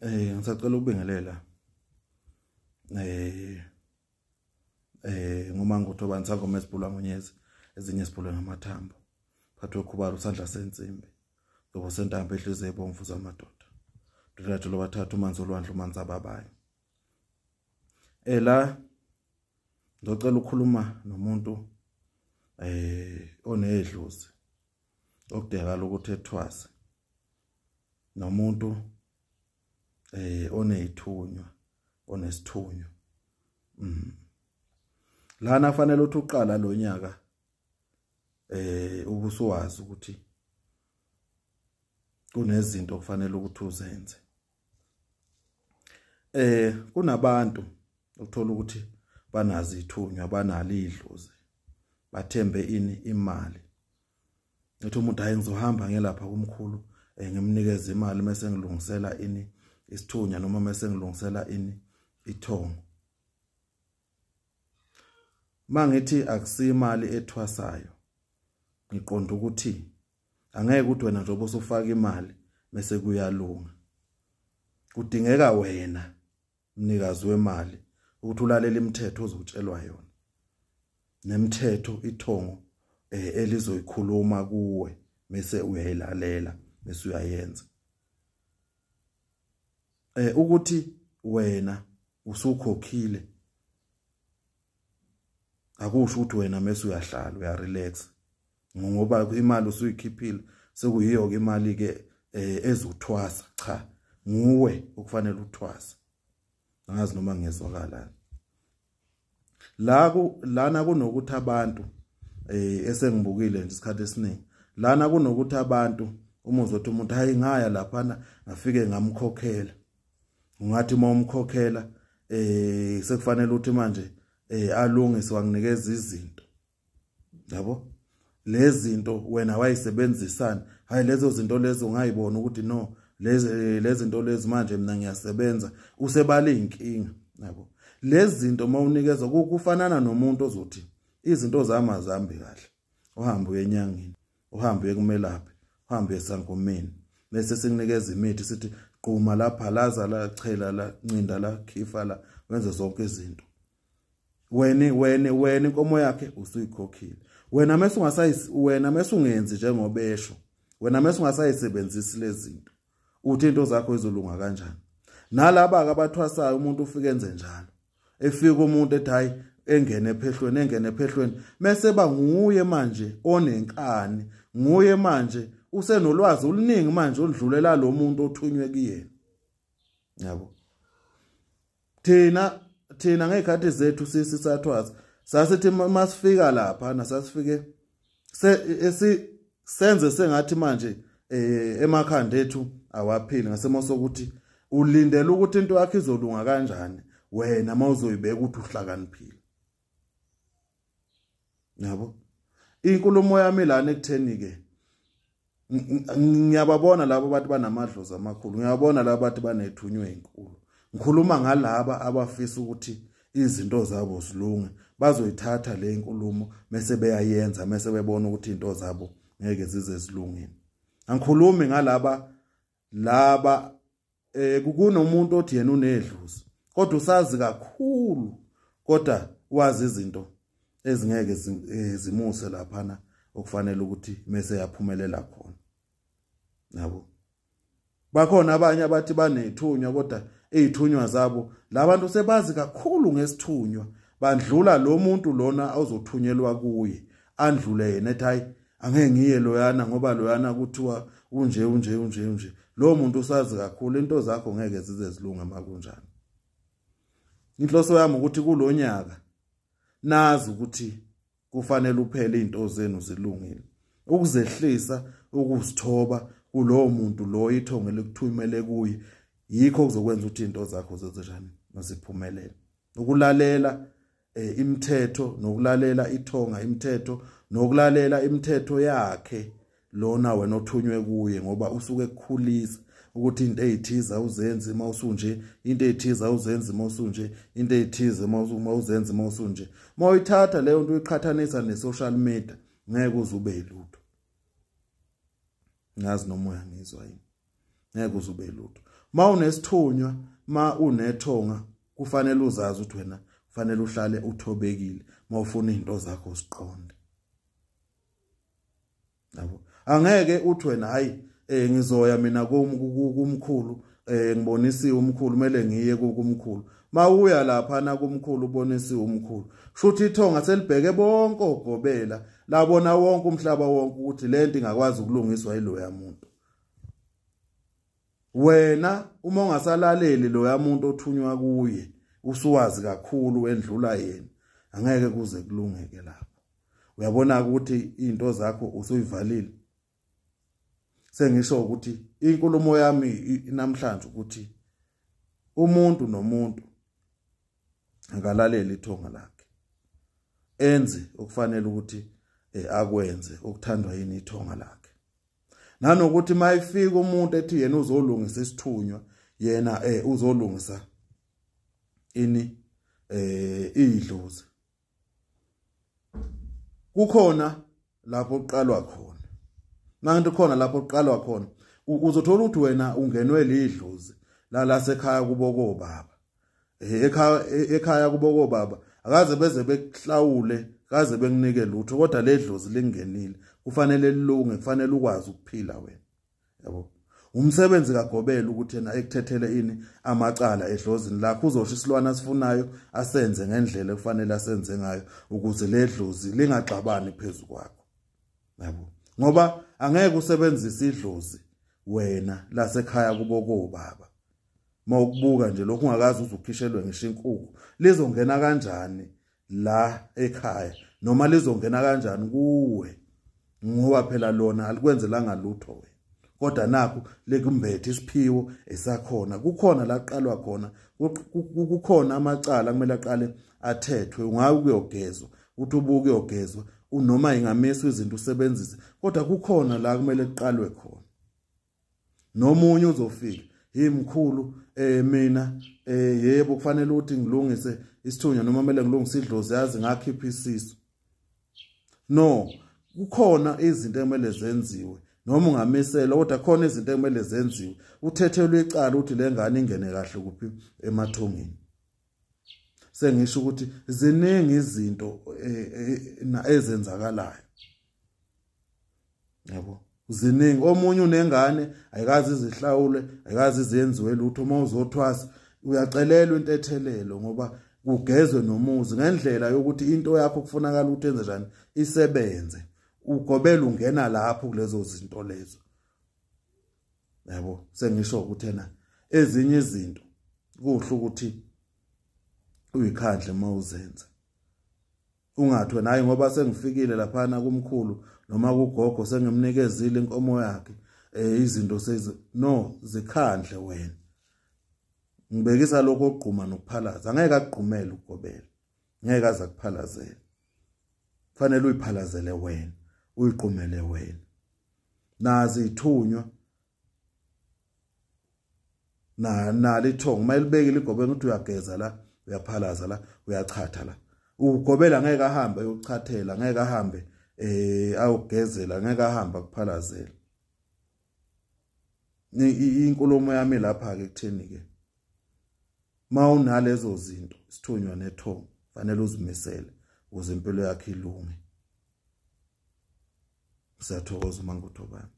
Ngisacela ukubingelela ngoma ngothoba nsangoma esibhulwa ngonyezi ezinye esibhulwe ngamathambo phathwe khubala usandla sensimbi ngoba sentambo ehliziyo ebomvu zamadoda ndirathi lo bathatha umanzi olwandle umanzi ababayo la ngicela ukukhuluma nomuntu onedlozi okudekala ukuthi ethwase nomuntu onezithunywa onesithunywa lana fanele uthi uqala lo nyaka ubusuwazi ukuthi kunezinto kufanele ukuthi uzenze kunabantu ukuthola ukuthi banazi ithunywa banalo idlozi bathembe imali ethi umuntu hayi ngizohamba ngelapha kumkhulu ngimnikeze imali mase ngilungisela isithunywa noma mase ngilungisela ithongo mangithi akusimali ethwasayo ngiqonda ukuthi angeke ukuthi wena nje obusufaka imali bese kuyalunga kudingeka wena mnikazi wemali ukuthi ulalela imithetho ozotshelwa yona nemithetho ithongo elizoyikhuluma kuwe bese uyayilalela bese uyayenza ukuthi wena usukhokhile akusho ukuthi wena mase uyahlala uyarelax ngoba imali usuyikhiphile sekuyiyo ke imali ke ezothwasa cha nguwe ukufanele uthwasa angazi noma ngezwakala lana kunokuthi abantu esengibukile nje isikhathi esiningi lana kunokuthi abantu uma uzothi umuntu hayi ngaya lapha ngafike ngamkhokhela ungathi mawumkhokhela sekufanele uthi manje alungise wanginikeza izinto yabo lezi zinto wena wayisebenzisana hayi lezo zinto lezo ungayibona ukuthi no lezi zinto lezi manje mina ngiyasebenza usebale inkinga yabo lezi zinto mawunikeza kufanana nomuntu ozothi izinto zama zambi kahle uhamba uyenyangeni uhamba uyekumelaphi uhamba esangomeni bese singnikeza imithi sithi qhuma lapha laza la chela la ncinda la khifa la wenze zonke izinto wena inkomo yakhe usuyikhokhile wena mase ungenzi njengobesho wena mase ungasayisebenzisi lezi zinto uthi into zakho izolunga kanjani nalaba abathwasayo umuntu ufike enze njalo efika umuntu ethi hayi engene ephehlweni mase banguye manje onenkani nguye manje usenolwazi oluningi manje oludlulela lo muntu othunywe kuyena yabo thina ngekhathi zethu sisathwaza sasithi masifika lapha nasasifike senze sengathi manje emakhanda ethu awaphili ngasemo sokuthi ulindele ukuthi into yakhe izolunga kanjani wena mawuzoyibeka ukuthi uhlakaniphile yabo inkulumo yami lana ekutheni ke ngiyababona labo bathi banamadlozi amakhulu ngiyabona labo bathi banethunywe ezinkulu ngikhuluma ngalaba abafisa ukuthi izinto zabo zilunge bazoyithatha le nkulumo mase beyayenza mase bebona ukuthi into zabo ngeke zize zilungile angikhulumi ngalaba kunomuntu othi yena unedlozi kodwa usazi kakhulu kodwa wazi izinto ezingeke zimuse laphana okufanele ukuthi mase yaphumelela khona yabo bakhona abanye abathi banethunywa kodwa ezithunywa zabo labantu sebazi kakhulu ngesithunywa bandlula lo muntu lona ozothunyelwa kuye andlule yena ethi hayi angeke ngiye loyana ngoba loyana kuthiwa unje lo muntu usazi kakhulu into zakho ngeke zize zilunga makunjani inhloso yami ukuthi kulonyaka nazi ukuthi kufanele uphele izinto zenu zilungile ukuzehlisa ukuzithoba kulowo muntu lo ithongo lekuthumele kuye yikho kuzokwenza ukuthi izinto zakho zenzenjani maziphumelele ukulalela imithetho nokulalela ithonga imithetho nokulalela imithetho yakhe lona wena othunywe kuye ngoba usuke ekukhulisa ukuthi into ezithiza uzenze mawusunje into ezithiza uzenze mawusunje into ezithize mawuzenze mawusunje mawuyithatha leyo nto uyiqhathanisa ne-social media ngeke uzube yilutho ngazi nomoya ngizwa yini ngeke uzube lutho. Ma unesithunywa, ma unethonga, kufanele uzazi ukuthi wena kufanele uhlale uthobekile ma ufuna izinto zakho uziqonde. Yabo. Angeke uthi wena hayi ngizoya mina kumkhulu ngibonisiwe umkhulu kumele ngiye kumkhulu. Ma uya lapha na kumkhulu ubonisiwe umkhulu. Shuthi ithonga selibheke bonke ogobela labona wonke umhlaba wonke ukuthi lento ingakwazi ukulungiswa yiloya muntu. Wena uma ungasalaleli loya muntu othunywa kuye usuwazi kakhulu wendlula yena angeke kuze kulungeke lapho. Uyabona ukuthi izinto zakho usuyivalile. Sengisho ukuthi inkulumo yami namhlanje ukuthi umuntu nomuntu angalalela ithonga lakhe. Enze okufanele ukuthi akwenze okuthandwa yini ithonga lakhe. Nanokuthi mayifika umuntu ethi yena uzolungisa isithunywa yena uzolungisa idlozi. Kukhona lapho uqalwa khona. Manje khona lapho uqalwa khona uzothola ukuthi wena ungenwe lidlozi la sekhaya kuboko baba. Ekhaya kuboko baba akaze beze bekuhlawule kaze bekunike lutho kodwa ledlozi lingenile kufanele lilunge kufanele ukwazi ukuphila wena. Yabo. Umsebenzi kaGobela ukuthi yena ekuthethele ini amacala edlozini lakho uzosho isilwana asifunayo asenze ngendlela kufanele asenze ngayo ukuze ledlozi lingaxabani phezulu kwakho. Yabo. Ngoba angeke usebenzise idlozi wena lasekhaya kuboko baba. Mawukubuka nje lokhu ungakazi uzukhishelwe ngisho inkukhu lizongena kanjani la ekhaya noma lizongena kanjani kuwe ngoba phela lona alikwenzelanga lutho wena. Kodwa nakho lekumbethe isiphiwo esakhona kukhona la qalwa khona kukhona amacala kumele aqale athethwe ungayi ukuyogezwa uthi ubuke uyogezwa noma ingamiswa izinto usebenzise kodwa kukhona la kumele kuqalwe khona. Nomunye uzofika imkhulu mina yebo kufanele ukuthi ngilungise isithunywa noma kumele ngilungise idlozi yazi ngakhipha isisu. No, kukhona izinto ekumele zenziwe noma ungamisela kodwa khona izinto ekumele zenziwe uthethelwe icala ukuthi le ngane ingene kahle kuphi emathongeni. Sengisho ukuthi ziningi izinto ezenzakalayo. Yabo. Ziningi omunye unengane ayikazi izihlawule ayikazi izenziwe lutho uma uzothwasa uyacelelwa intethelelo ngoba kugezwe nomuzi ngendlela yokuthi into yakho kufunakala ukuthi enze njani isebenze. UGobela ungena lapho kulezo zinto lezo. Yabo. Sengisho ukuthi ena ezinye izinto kuhle ukuthi uyikhandle mawuzenza. Ungathi wena hayi ngoba sengifikile lapha na kumkhulu noma kugogo sengimnikezile inkomo yakhe izinto no zikhandle wena. Ngibekisa lokho ogquma nokuphalaza angeke akugqumele uGobela. Ngeke aza kuphalazela. Kufanele uyiphalazele wena uyiqhumele wena. Nazi ithunywa lithonga mayilibekile iGobela ukuthi uyageza la uyaphalaza la uyachatha la. UGobela ngeke ahambe ayochathela ngeke ahambe awugezela ngeke ahamba kuphalazela. Inkulumo yami lapha ke kutheni ke ma unalezo zinto isithunywa nethonga fanele uzimisele ukuze impilo yakhe ilunge. Siyathokoza mangutho bami.